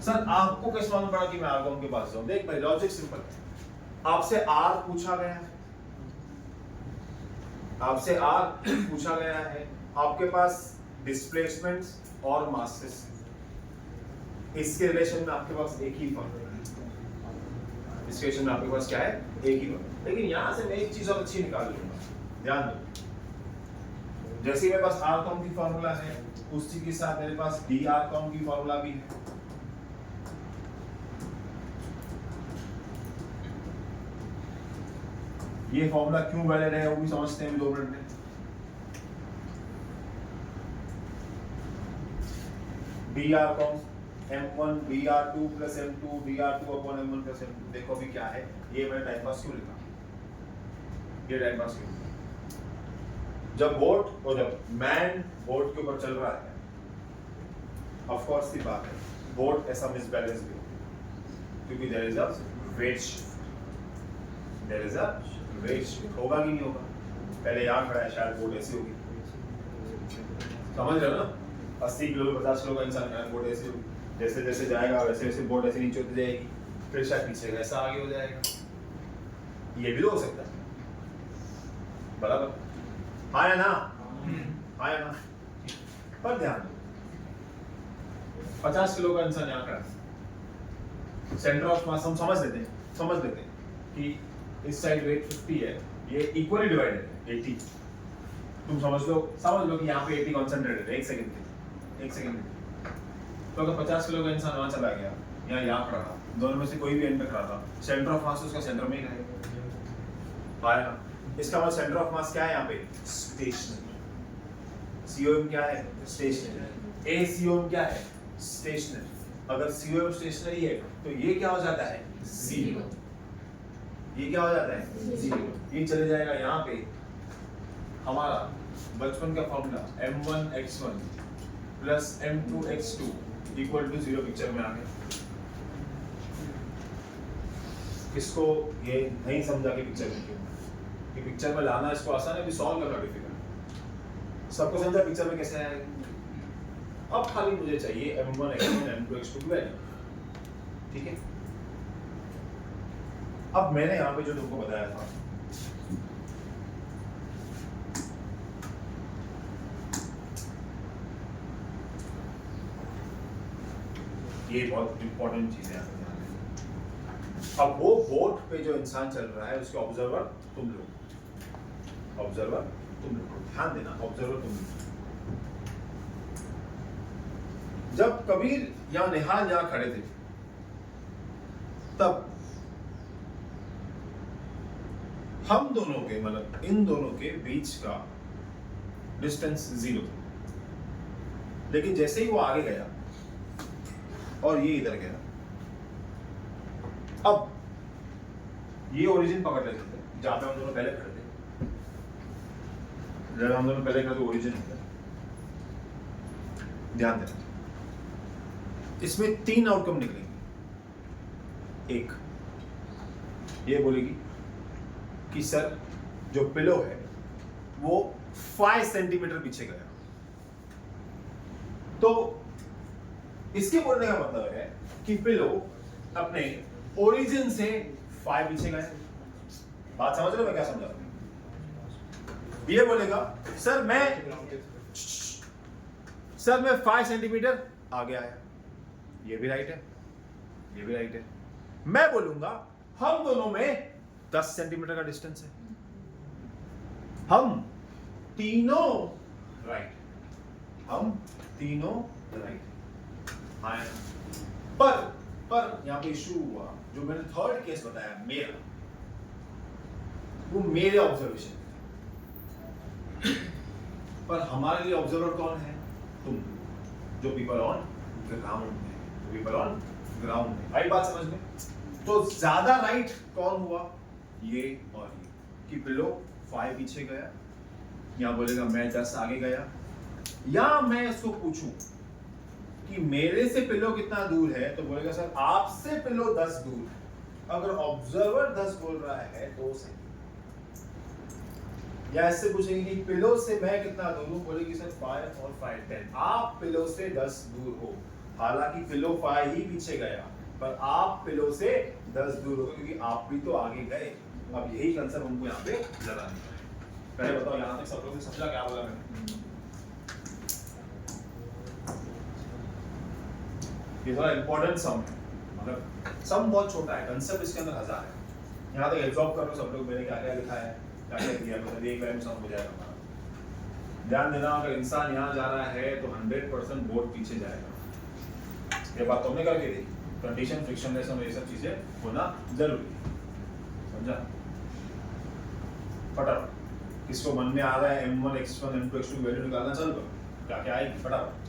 Sir आपको कैसे मालूम पड़ा कि मैं r कॉम के पास जाऊं? देख भाई, लॉजिक सिंपल है। आपसे r पूछा गया है, आपसे r पूछा गया है, आपके पास डिस्प्लेसमेंट्स और मासेस, इसके रिलेशन में आपके पास एक ही फॉर्मूला है। इस रिलेशन में आपके पास क्या है? एक ही फॉर्मूला। लेकिन यहां से मैं एक चीज और अच्छी निकाल लूंगा, ध्यान दो। जैसे मेरे पास r कॉम की फॉर्मूला है, उसी के साथ मेरे पास dr कॉम की फॉर्मूला भी है। ये फॉर्मूला क्यों वैलिड है वो भी समझते हैं 2 मिनट में। dr com m1 dr2 plus m2 dr2 upon m1 plus m2। देखो अभी क्या है, ये मैंने टाइम पास क्यों लिखा? ये टाइम पास क्यों? जब बोट और जब मैन बोट के ऊपर चल रहा है, ऑफ कोर्स की बात है, बोट ऐसा मिसबैलेंस भी होगा क्योंकि there is a weight shift, there is a weight shift. होगा कि नहीं होगा? पहले यहाँ खड़ा है, शायद बोट ऐसी होगी, समझ रहे हो ना? 80 किलो 50 किलो का इंसान है, बोट ऐसी होगी, जैसे जैसे जाएगा वैसे वैसे बोट ऐसे नीचे होती जाएगी, फिर शायद पीछे ऐसा आगे हो जाएगा। ये भी तो हो सकता है, बराबर? हाँ या ना? हाँ या ना? पर ध्यान दो, 50 किलो का इंसान यहाँ खड़ा है, सेंटर ऑफ मास हम समझ लेते हैं कि इस साइड वेट 50 है, ये इक्वली डिवाइडेड है 80, तुम समझ लो कि यहाँ पे 80 कॉन्सेंट्रेटेड है। एक सेकंड तो अगर 50 किलो का इंसान वहां चला गया या यहाँ खड़ा था, दोनों में से कोई भी एंड पे खड़ा था, सेंटर ऑफ मास उसका सेंटर में ही रहेगा। आया ना? इसका मतलब सेंटर ऑफ मास क्या है यहाँ पे? स्टेशनरी। सीओएम क्या है? स्टेशनरी। एसीओएम क्या है? स्टेशनरी। अगर सीओएम स्टेशनरी है तो ये क्या हो जाता है? जीरो। ये क्या हो जाता है? जीरो। ये चले जाएगा यहाँ पे हमारा बचपन का formula m1x1 plus m2x2 equal to 0 picture में आ गया। इसको ये नहीं समझा कि पिक्चर में क्यों, कि पिक्चर में लाना इसको आसान है, अभी सॉल्व करना डिफिकल्ट। सबको समझा पिक्चर में कैसे आएगा। अब खाली मुझे चाहिए m1x1 m2x2 की वैल्यू। ठीक है, अब मैंने यहाँ पे जो तुमको बताया था, ये बहुत इंपॉर्टेंट चीज है। अब वो बोट पे जो इंसान चल रहा है उसके ऑब्जर्वर तुम लोग, ऑब्जर्वर तुम लोग, ध्यान देना, ऑब्जर्वर तुम लोग। जब कबीर या निहाल यहां खड़े थे तब हम दोनों के, मतलब इन दोनों के बीच का डिस्टेंस 0 था। लेकिन जैसे ही वो आगे गया और ये इधर गया, अब ये ओरिजिन पकड़ लेते थे जहां पे हम दोनों पहले खड़े थे। जब हम दोनों पहले खड़े थे ओरिजिन है। ध्यान देना, इसमें 3 आउटकम निकलेंगे। एक, ये बोलेगी कि सर जो पिलो है वो 5 सेंटीमीटर पीछे गया। तो इसके बोलने का मतलब है कि पिलो अपने ओरिजिन से 5 पीछे गए। बात समझ रहे हो मैं क्या समझा रहा हूं? ये बोलेगा सर मैं 5 सेंटीमीटर आगे आया। ये भी राइट है, ये भी राइट है। मैं बोलूंगा हम दोनों में 10 सेंटीमीटर का डिस्टेंस है, हम तीनों राइट, हम तीनों राइट। पर यहां पे इशू हुआ, जो मैंने थर्ड केस बताया मेरा, वो मेरे ऑब्जर्वेशन, पर हमारे लिए ऑब्जर्वर कौन है? तुम, जो पीपल ऑन ग्राउंड है, पीपल ऑन ग्राउंड है। आई बात समझ में? तो ज्यादा राइट कौन हुआ? ये और ये, कि पिलो 5 पीछे गया, या बोलेगा मैं 10 आगे गया। या मैं इसको पूछूं कि मेरे से पिलो कितना दूर है, तो बोलेगा सर आपसे पिलो 10 दूर है। अगर ऑब्जर्वर 10 बोल रहा है तो सही। या इससे पूछेंगे कि पिलो से मैं कितना दूर हूं, बोलेगी सर 5 और 5 10। आप पिलो से 10 दूर हो, हालांकि पिलो 5 ही पीछे गया, पर आप पिलो से 10 दूर हो, क्योंकि आप भी तो आगे गए। अब यही कंसेप्ट हमको यहाँ पे लगाना है। पहले बताओ यहाँ तक सब लोग ने समझा क्या बोला मैंने? ये थोड़ा इंपॉर्टेंट सम है, मतलब सम बहुत छोटा है, कंसेप्ट इसके अंदर 1000 है। यहाँ तक एब्जॉर्ब कर लो सब लोग, मैंने क्या क्या लिखा है, क्या क्या दिया, मतलब एक लाइन में सम हो जाएगा हमारा। ध्यान देना, अगर इंसान यहाँ जा रहा है तो 100% बोर्ड पीछे जाएगा। ये बात तुमने करके दी, कंडीशन, फ्रिक्शनलेस, ये सब चीजें होना जरूरी है, समझा? फटाफट किसको मन में आ रहा है m1 x1 m2 x2 की वैल्यू निकालना, चल दो, क्या क्या आएगी फटाफट।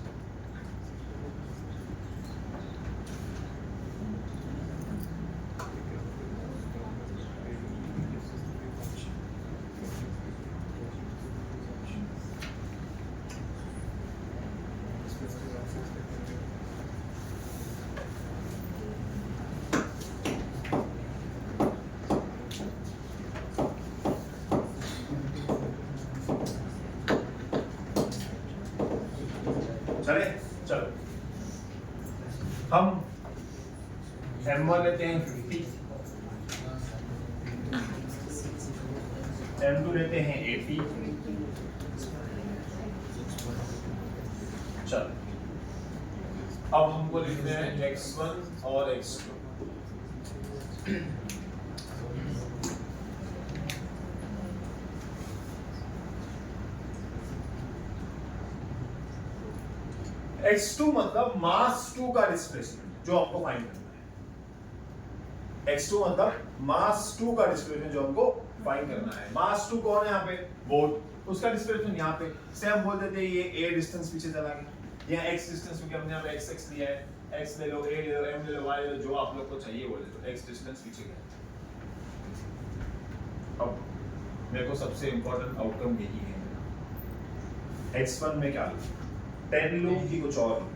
चलो हम m1 लेते हैं 50, m2 लेते हैं 80। चलो अब हमको लिखते हैं x1 और x2। x2 मतलब मास 2 का डिस्प्लेसमेंट जो आपको फाइंड करना है। x2 मतलब मास 2 का डिस्प्लेसमेंट जो हमको फाइंड करना है। मास 2 कौन है यहाँ पे? बोर्ड, उसका डिस्प्लेसमेंट यहाँ पे से हम बोल देते हैं ये a डिस्टेंस पीछे चला गया, यहाँ x डिस्टेंस क्योंकि हमने यहाँ पे x लिया है, x ले लो, a ले लो, m ले लो, y ले लो, जो आप लोग को चाहिए बोले तो x डिस्टेंस पीछे गया। अब मेरे को सबसे इंपॉर्टेंट आउटकम यही है, x1 में क्या लूं, 10 लूं कि कुछ और लूं?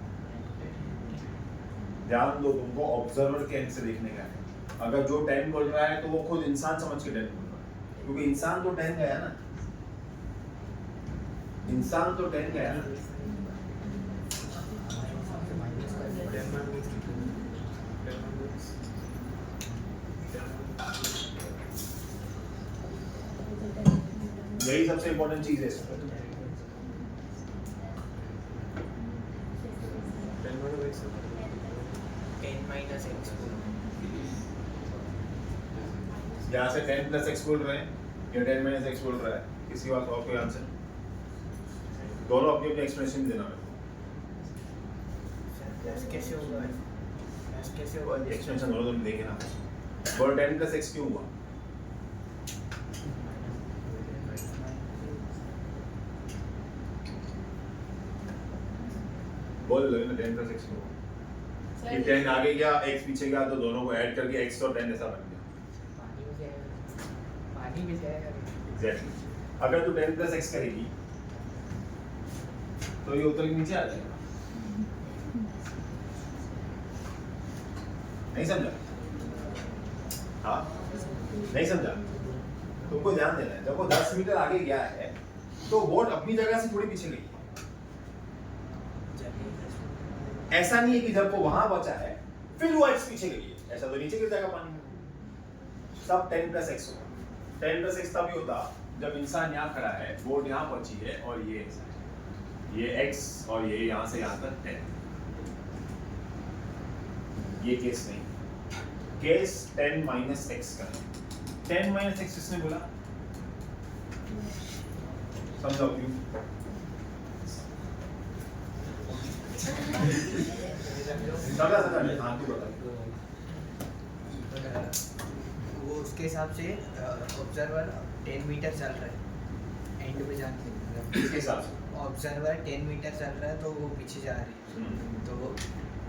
ध्यान दो, तुमको ऑब्जर्वर के एंड से देखने का है। अगर जो 10 बोल रहा है तो वो खुद इंसान समझ के 10 बोल रहा है, क्योंकि इंसान तो 10 गया ना, इंसान तो 10 गया ना। यही सबसे इंपॉर्टेंट चीज है इसमें। यहाँ से 10 प्लस x बोल रहे हैं या 10 माइनस x बोल रहा है, किसी बात और कोई आंसर? दोनों अपनी अपनी एक्सप्रेशन देना है। कैसे होगा? एक्सप्रेशन दोनों तुम देखे ना, और 10 प्लस x क्यों हुआ? बोल लो ना 10 प्लस x क्यों हुआ? ये 10 आगे गया, x पीछे गया, तो दोनों को ऐड करके x और 10 ऐसा बन गया। पानी भी जाएगा। एग्जैक्टली। अगर तू 10 प्लस x करेगी तो ये उतर के नीचे आ जाएगा। नहीं समझा? हाँ, नहीं समझा? तुमको ध्यान देना है, जब वो 10 मीटर आगे गया है तो बोट अपनी जगह से थोड़ी पीछे गई है। ऐसा नहीं है कि जब वो वहां बचा है फिर वो x पीछे गई है, ऐसा तो नीचे गिर जाएगा पानी में। सब 10 प्लस x होगा। 10 प्लस x तभी होता जब इंसान यहाँ खड़ा है, बोट यहाँ पहुंची है और ये ऐसा है, ये x और ये यहाँ से यहाँ तक 10। ये केस नहीं, केस 10 माइनस x का है। 10 माइनस x किसने बोला? समझाओ क्यों? हाँ तू बता। वो उसके हिसाब से ऑब्जर्वर 10 मीटर चल रहा है एंड पे जाने के। किसके हिसाब से? ऑब्जर्वर 10 मीटर चल रहा है तो वो पीछे जा रही है। तो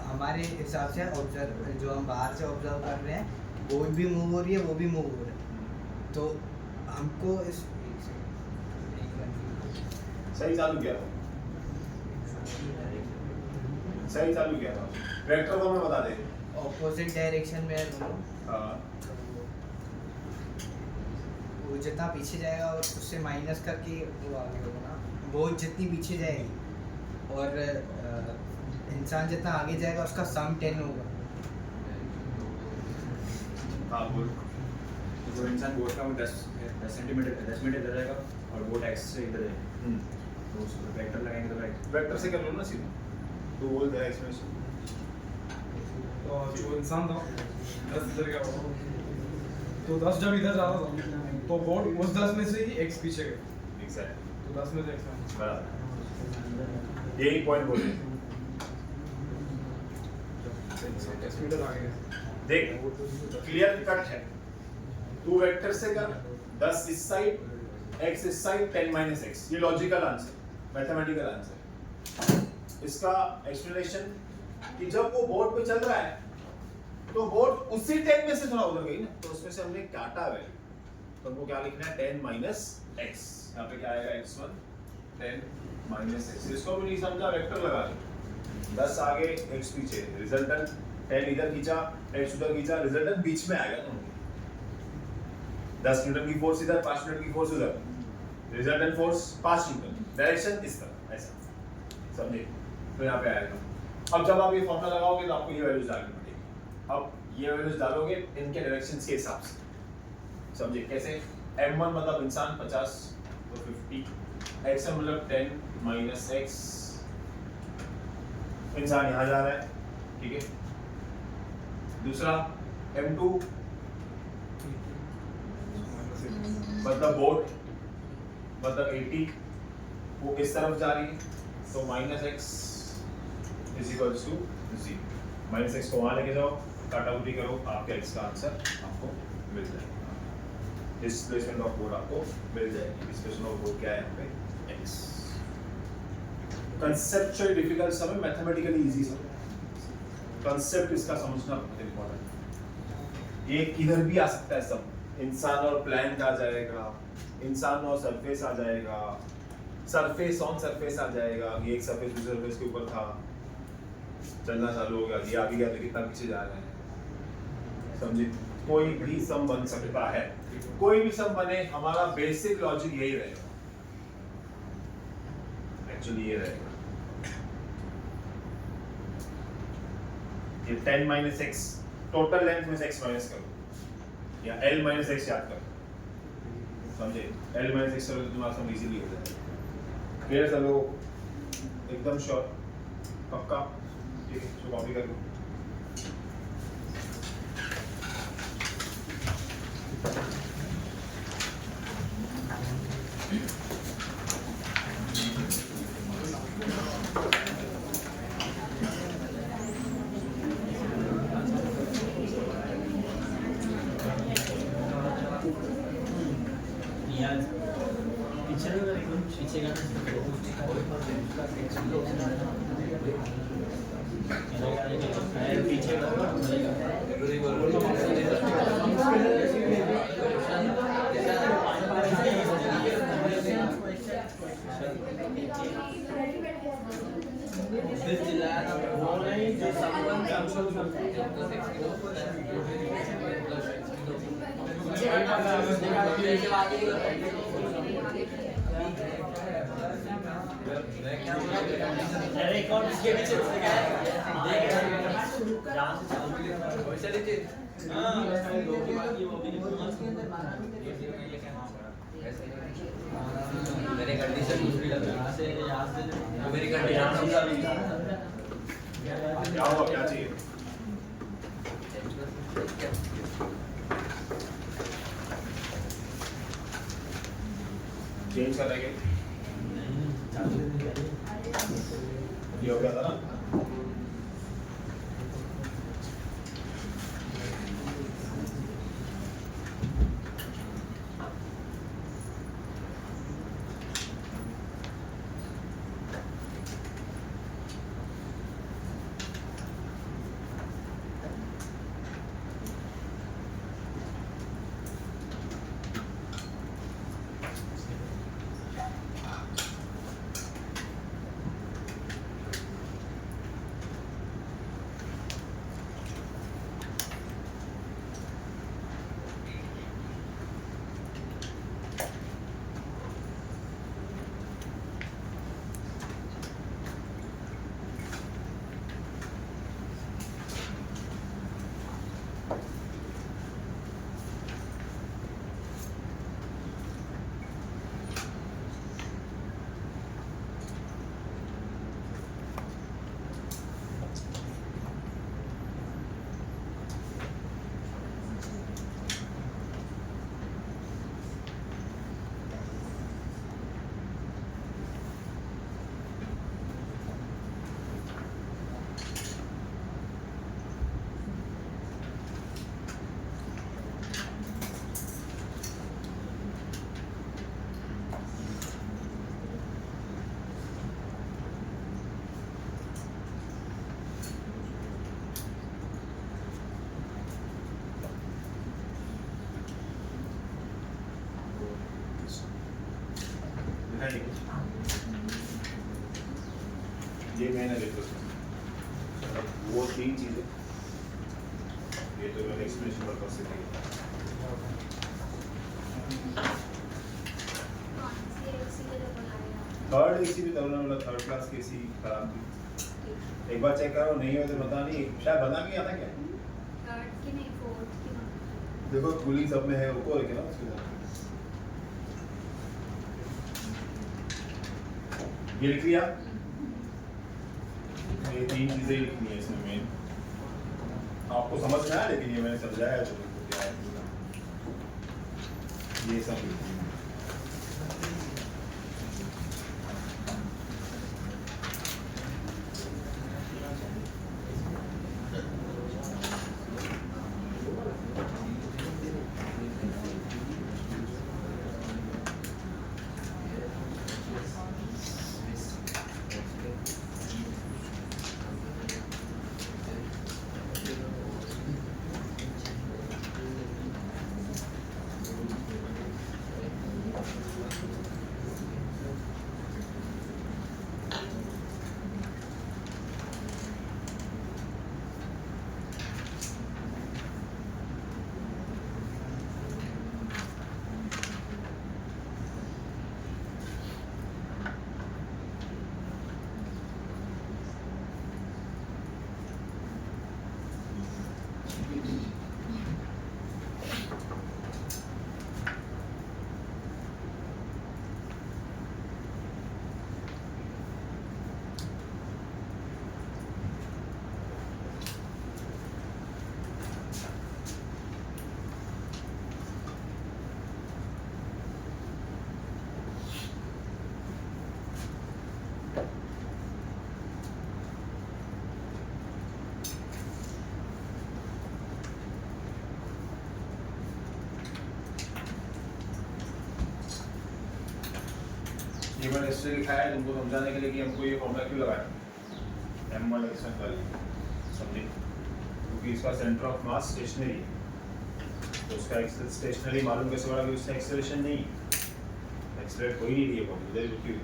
हमारे हिसाब से ऑब्जर्व जो हम बाहर से ऑब्जर्व कर रहे हैं वो भी मूव हो रही है, वो भी मूव हो रहा है। तो हमको इस सही चालू किया था, सही चालू किया था। वेक्टर को हमें बता दे। ऑपोजिट डायरेक्शन में है दोनों। हाँ। वो जितना पीछे जाएगा और उससे माइनस करके वो आगे होगा ना, वो जितनी पीछे जाएगी और इंसान जितना आगे जाएगा उसका सम 10 होगा। हाँ बोल। तो इंसान बोर्ड का 10 सेंटीमीटर 10 मीटर इधर जाएगा और बोर्ड एक्स से इधर जाएगा, तो उसको वेक्टर लगाएंगे तो वेक्टर से कर लो ना सीधा। तो बोल दे एक्सप्रेशन। तो जो इंसान था 10 इधर गया होगा, तो 10 जब इधर जा रहा था तो बोर्ड उस 10 में से ही x पीछे गया। एग्जैक्टली। तो 10 में से x में बराबर। यही पॉइंट बोल रहे हैं। 10 मीटर आगे गया। देख क्लियर कट है। तू वेक्टर से कर 10 इस साइड, x इस साइड, 10 माइनस x। ये लॉजिकल आंसर, मैथमेटिकल आंसर। इसका एक्सप्लेनेशन कि जब वो बोर्ड पे चल रहा है तो बोर्ड उसी 10 में से थोड़ा उधर गई ना, तो उसमें से हमने काटा वैल्यू, तो हमको क्या लिखना है 10 माइनस x। यहाँ पे क्या आएगा x1 10 माइनस x। इसको भी नहीं समझा, वेक्टर लगा लो। 10 आगे x पीछे, रिजल्टेंट 10 इधर खींचा, x उधर खींचा, रिजल्टेंट बीच में आएगा ना। 10 न्यूटन की फोर्स इधर, 5 न्यूटन की फोर्स उधर, रिजल्टेंट फोर्स 5 न्यूटन, डायरेक्शन इस तरफ, ऐसा समझे? तो यहाँ पे आएगा। अब जब आप ये फॉर्मूला लगाओगे तो आपको ये वैल्यूज डालनी पड़ेगी। अब ये वैल्यूज डालोगे इनके डायरेक्शंस के हिसाब से, समझे कैसे? m1 मतलब इंसान 50 तो 50, x1 मतलब 10 माइनस x, इंसान यहाँ जा रहा है, ठीक है। दूसरा m2 मतलब बोट मतलब 80, वो इस तरफ जा रही है तो minus x, is equals to 0। Minus x को वहाँ लेके जाओ, काटाकुटी करो, आपके एक्स का आंसर आपको मिल जाएगा। डिस्प्लेसमेंट ऑफ बोर्ड आपको मिल जाएगी। डिस्प्लेसमेंट ऑफ बोर्ड क्या है यहाँ पे? एक्स। कंसेप्चुअली डिफिकल्ट समय, मैथमेटिकली इजी समय। कंसेप्ट इसका समझना बहुत इंपॉर्टेंट है। ये किधर भी आ सकता है सब, इंसान और प्लैंक आ जाएगा, इंसान और सरफेस आ जाएगा, सरफेस ऑन सरफेस आ जाएगा। ये एक सरफेस दूसरे सरफेस के ऊपर था, चलना चालू हो गया, ये आगे गया तो कितना पीछे जा रहा है, समझे? कोई भी सम बन सकता है, कोई भी सम बने, हमारा बेसिक लॉजिक यही रहेगा, एक्चुअली ये रहेगा। ये 10 माइनस एक्स, टोटल लेंथ में से x माइनस करो, या l माइनस एक्स याद करो, समझे? l माइनस एक्स करो तो तुम्हारा सम इजीली हो जाएगा। क्लियर सब लोग? एकदम श्योर? पक्का? ठीक है, तो कॉपी कर लो। मेरे कंडीशन दूसरी लग रहा है यहाँ से मेरी क्या हुआ, क्या चाहिए? चेंज कर देंगे, ये हो गया था ना। ये मैंने देखो वो तीन चीजें, ये तो मैंने एक्सप्लेनेशन पर्पस से की। थर्ड एसी भी तब मतलब थर्ड क्लास की एसी खराब थी, एक बार चेक करो, नहीं हो तो बता, नहीं शायद बना के आता क्या? थर्ड की नहीं, फोर्थ की। देखो कूलिंग सब में है, ऊपर है ना उसके साथ। ये लिख लिया, ये तीन चीजें लिखनी है इसमें मेन। आपको समझ में आया, लेकिन ये मैंने समझाया तो क्या है, ये सब लिखनी है। इसलिए लिखा है तुमको समझाने के लिए कि हमको ये फॉर्मूला क्यों लगाया m1 x1 वाली, समझे? क्योंकि इसका सेंटर ऑफ मास स्टेशनरी है, तो उसका स्टेशनरी मालूम कैसे पड़ा कि उसका एक्सेलरेशन नहीं है, एक्सेलरेट हो ही नहीं रही है बॉडी, इधर रुकी हुई।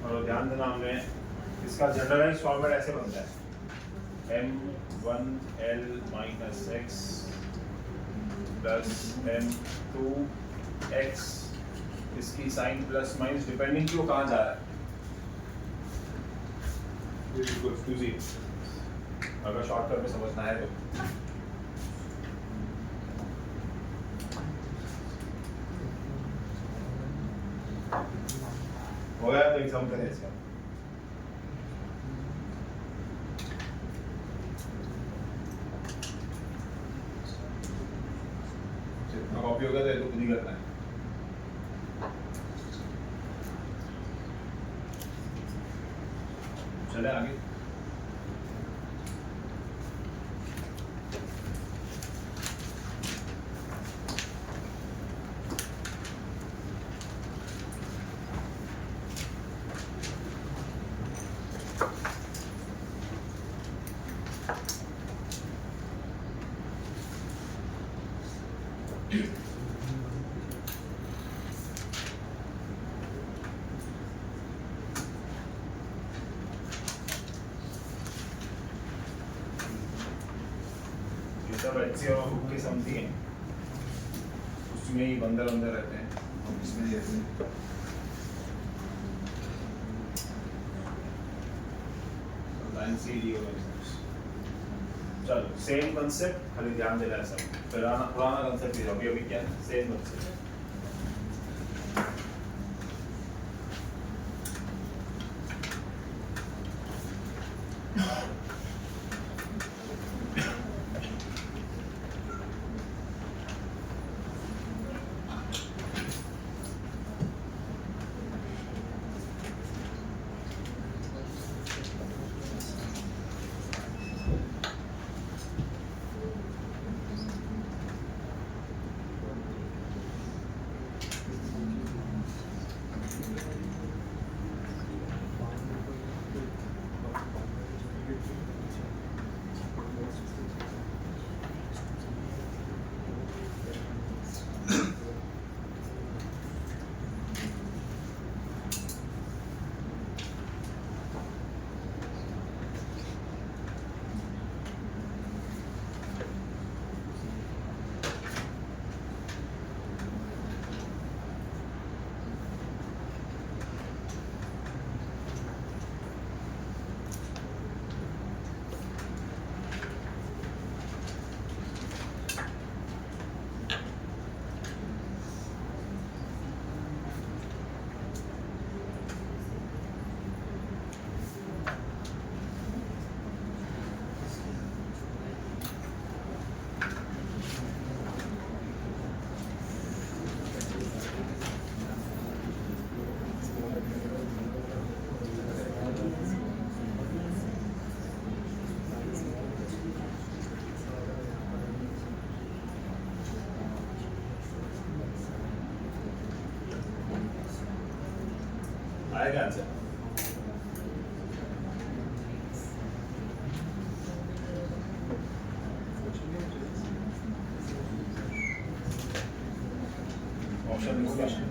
और ध्यान देना, हमने इसका जनरलाइज फॉर्मेट ऐसे बनता है m1l minus x plus m2x, इसकी साइन प्लस माइनस डिपेंडिंग कि वो कहाँ जा रहा है, अगर शॉर्टकट में समझना है तो। हो गया तो एग्जाम करें इसका। जितना कॉपी होगा तो ये तो खुद ही करना है। चले आगे। सब अच्छे और हुक के समझी हैं, उसमें ही बंदर बंदर रहते हैं, हम इसमें ही रहते हैं। लाइन सी डी होगा। चलो सेम कंसेप्ट, खाली ध्यान देना है सब, पुराना कंसेप्ट ही अभी क्या है, सेम कंसेप्ट। आएगा आंसर। Option question